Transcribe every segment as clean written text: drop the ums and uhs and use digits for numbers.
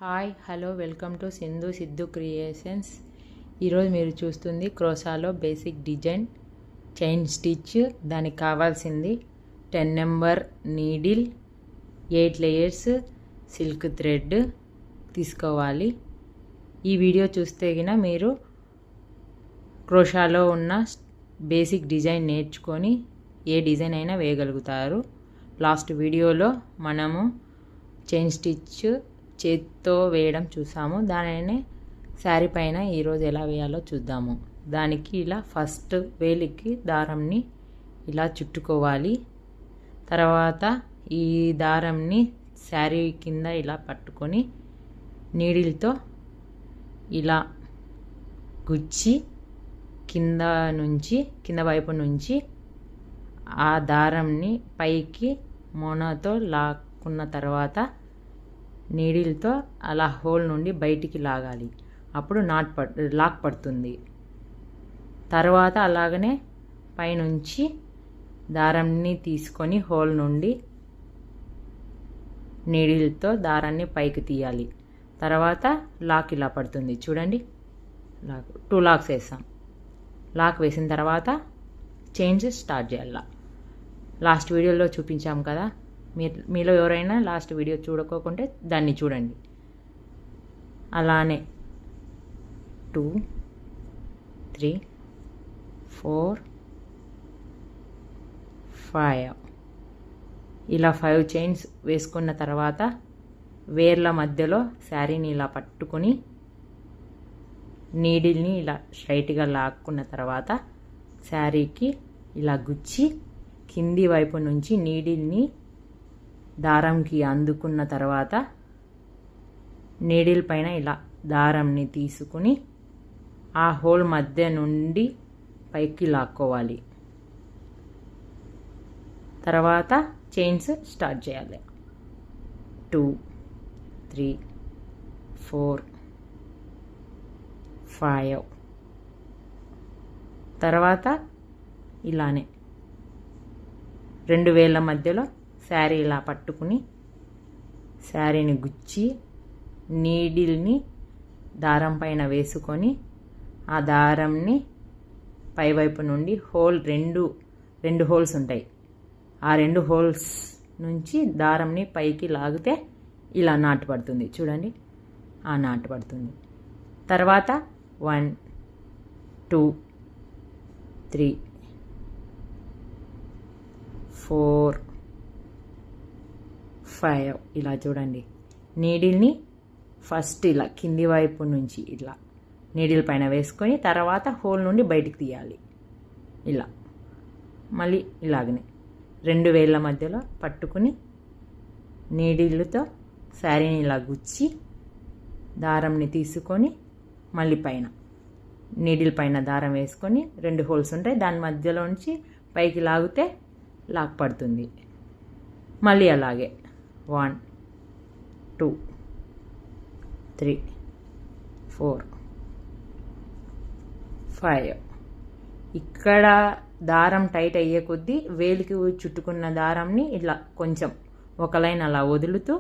Hi hello welcome to Siddhu creations. ఈరోజు మీరు చూస్తుంది క్రోషాలో బేసిక్ డిజైన్ చైన్ స్టిచ్. దానికి కావాల్సింది 10 number needle, 8 layers silk thread తీసుకోవాలి. ఈ వీడియో చూస్తే గిన మీరు క్రోషాలో ఉన్న బేసిక్ డిజైన్ నేర్చుకొని ఏ డిజైన్ అయినా వేయగలుగుతారు. లాస్ట్ వీడియోలో మనము చైన్ స్టిచ్ చేత్తో వేయడం చూసాము. దానినే శారీ పైన ఈరోజు ఎలా వేయాలో చూద్దాము. దానికి ఇలా ఫస్ట్ వేలికి దారంని ఇలా చుట్టుకోవాలి. తర్వాత ఈ దారంని శారీ కింద ఇలా పట్టుకొని నీడిల్తో ఇలా గుచ్చి కింద వైపు నుంచి ఆ దారంని పైకి మొనతో లాక్కున్న తర్వాత నీడిల్తో అలా హోల్ నుండి బయటికి లాగాలి. అప్పుడు లాక్ పడుతుంది. తర్వాత అలాగనే పైనుంచి దారాన్ని తీసుకొని హోల్ నుండి నీడిల్తో దారాన్ని పైకి తీయాలి. తర్వాత లాక్ ఇలా పడుతుంది. చూడండి, 2 లాక్స్ వేసాం. లాక్ వేసిన తర్వాత చైన్స్ స్టార్ట్ చేయాలి. లాస్ట్ వీడియోలో చూపించాం కదా, మీలో ఎవరైనా లాస్ట్ వీడియో చూడకోకుంటే దాన్ని చూడండి. అలానే 2 3 4 5 ఇలా 5 చైన్స్ వేసుకున్న తర్వాత వేర్ల మధ్యలో శారీని ఇలా పట్టుకొని నీడిల్ని ఇలా స్ట్రైట్గా లాక్కున్న తర్వాత శారీకి ఇలా గుచ్చి కింది వైపు నుంచి నీడిల్ని దారంకి అందుకున్న తర్వాత నీడిల్ పైన ఇలా దారంని తీసుకుని ఆ హోల్ మధ్య నుండి పైకి లాక్కోవాలి. తర్వాత చైన్స్ స్టార్ట్ చేయాలి. 2 3 4 5 తర్వాత ఇలానే 2 వేళ్ళ మధ్యలో శారీ ఇలా పట్టుకుని శారీని గుచ్చి నీడిల్ని దారం పైన వేసుకొని ఆ దారంని పైవైపు నుండి రెండు హోల్స్ ఉంటాయి. ఆ 2 హోల్స్ నుంచి దారంని పైకి లాగితే ఇలా నాటు పడుతుంది. చూడండి, ఆ నాటు పడుతుంది. తర్వాత 1 2 3 4 5 ఇలా చూడండి. నీడిల్ని ఫస్ట్ ఇలా కింది వైపు నుంచి ఇలా నీడిల్ పైన వేసుకొని తర్వాత హోల్ నుండి బయటికి తీయాలి. ఇలా మళ్ళీ ఇలాగనే 2 వేళ్ళ మధ్యలో పట్టుకుని నీడిల్తో శారీని ఇలా గుచ్చి దారంని తీసుకొని మళ్ళీ పైన నీడిల్ పైన దారం వేసుకొని 2 హోల్స్ ఉంటాయి, దాని మధ్యలోంచి పైకి లాగితే లాక్ పడుతుంది. మళ్ళీ అలాగే 1 2 3 4 5 ఇక్కడ దారం టైట్ అయ్యే కొద్దీ వేలికి చుట్టుకున్న దారంని ఇట్లా కొంచెం ఒక లైన్ అలా వదులుతూ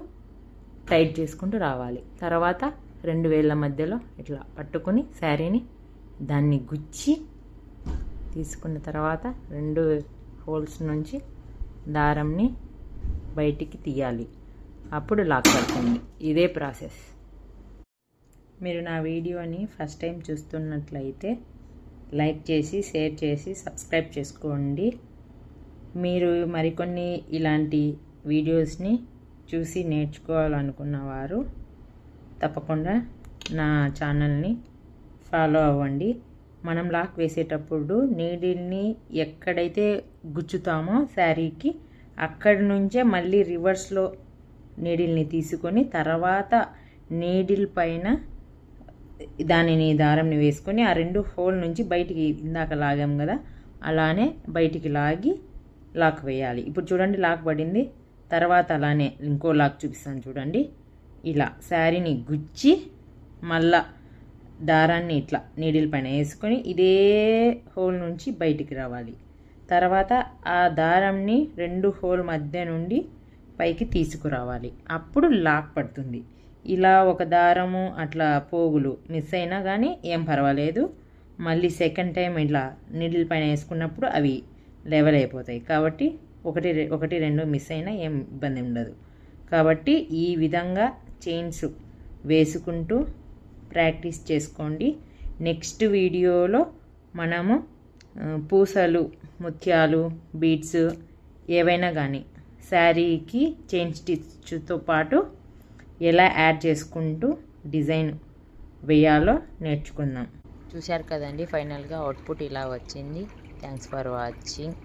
టైట్ చేసుకుంటూ రావాలి. తర్వాత 2 వేళ్ళ మధ్యలో ఇట్లా పట్టుకుని శారీని దాన్ని గుచ్చి తీసుకున్న తర్వాత 2 హోల్స్ నుంచి దారంని బయటికి తీయాలి. అప్పుడు లాక్ పడుతుంది. ఇదే ప్రాసెస్. మీరు నా వీడియోని ఫస్ట్ టైం చూస్తున్నట్లయితే లైక్ చేసి షేర్ చేసి సబ్స్క్రైబ్ చేసుకోండి. మీరు మరికొన్ని ఇలాంటి వీడియోస్ని చూసి నేర్చుకోవాలనుకున్నవారు తప్పకుండా నా ఛానల్ని ఫాలో అవ్వండి. మనం లాక్ వేసేటప్పుడు నీడిల్ని ఎక్కడైతే గుచ్చుతామో శారీకి అక్కడి నుంచే మళ్ళీ రివర్స్లో నీడిల్ని తీసుకొని తర్వాత నీడిల్ పైన దారంని వేసుకొని ఆ 2 హోల్ నుంచి బయటికి ఇందాక లాగాం కదా, అలానే బయటికి లాగి లాక్ వేయాలి. ఇప్పుడు చూడండి, లాక్ పడింది. తర్వాత అలానే ఇంకో లాక్ చూపిస్తాను చూడండి. ఇలా శారీని గుచ్చి మళ్ళా దారాన్ని ఇట్లా నీడిల్ పైన వేసుకొని ఇదే హోల్ నుంచి బయటికి రావాలి. తర్వాత ఆ దారంని 2 హోల్ మధ్య నుండి పైకి తీసుకురావాలి. అప్పుడు లాక్ పడుతుంది. ఇలా ఒక దారము అట్లా పోగులు మిస్ అయినా కానీ ఏం పర్వాలేదు. మళ్ళీ సెకండ్ టైం ఇట్లా నీడిల్ పైన వేసుకున్నప్పుడు అవి లెవెల్ అయిపోతాయి. కాబట్టి ఒకటి రెండు మిస్ అయినా ఏం ఇబ్బంది ఉండదు. కాబట్టి ఈ విధంగా చైన్స్ వేసుకుంటూ ప్రాక్టీస్ చేసుకోండి. నెక్స్ట్ వీడియోలో మనము పూసలు, ముత్యాలు, బీడ్స్ ఏవైనా కానీ శారీకి చైన్ స్టిచ్తో పాటు ఎలా యాడ్ చేసుకుంటూ డిజైన్ వేయాలో నేర్చుకుందాం. చూశారు కదండి, ఫైనల్గా అవుట్పుట్ ఇలా వచ్చింది. Thanks for watching.